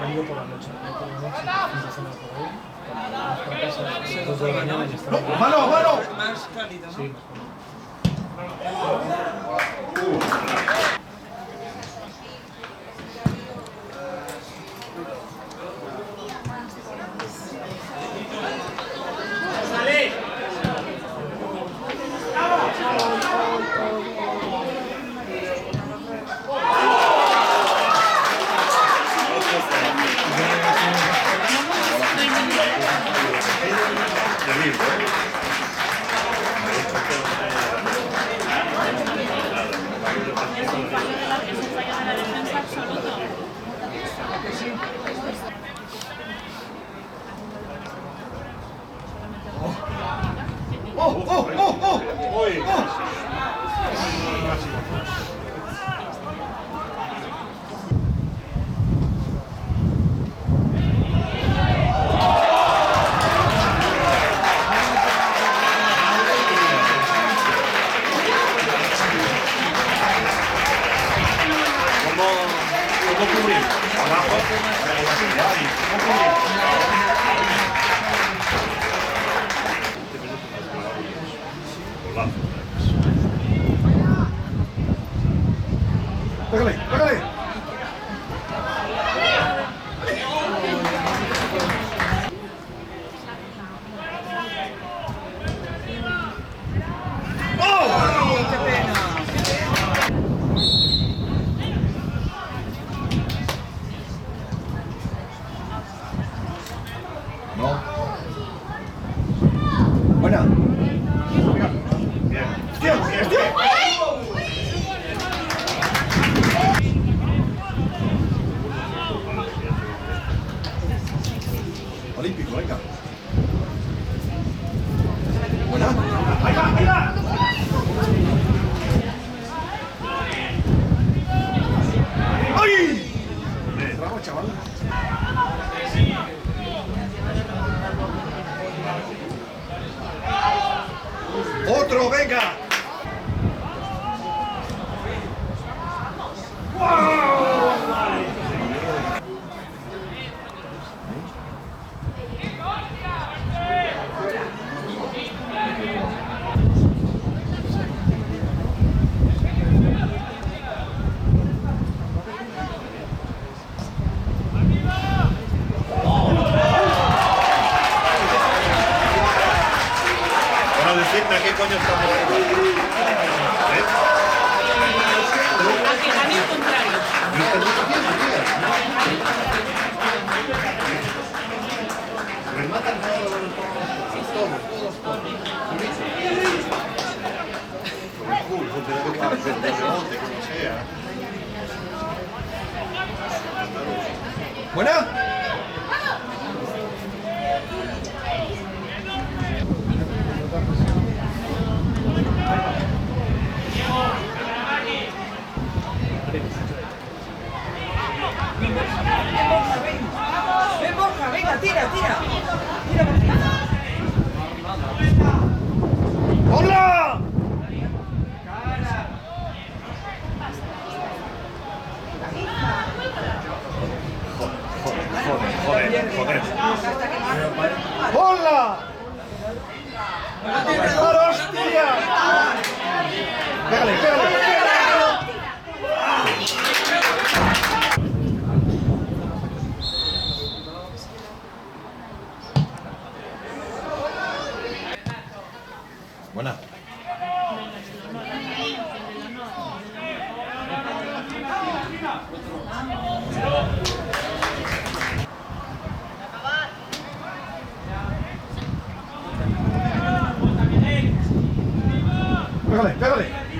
han ido por la noche. Yo por la noche fui a cenar por ahí. Para casa a las 2 de la mañana y estaba. ¡No! ¡Mano, mano! Más cálido, ¿no? Sí, más ¡Oh, oh, oh, oh! ¿Cómo cubrir? Abajo, ¿cómo cubrir? ¡Pégale, pégale! ¡Ay, qué pena! No. Buena. Bien. ¡Hostia, hostia! Olímpico, venga. Buena. ¡Ahí va, ahí va! ¡Ay! Bravo, chaval. ¡Otro, venga! Bueno, decidme a qué coño estamos jugando. A que gane el contrario. Rematan todos. Con el culo, de rebote, como sea. ¿Buena? Ven, Borja, venga, tira, tira. Tira, ¡Hola! Joder. ¡Hola! ¡Hostia! ¡Pégale, pégale! Buena. Pégale, pégale.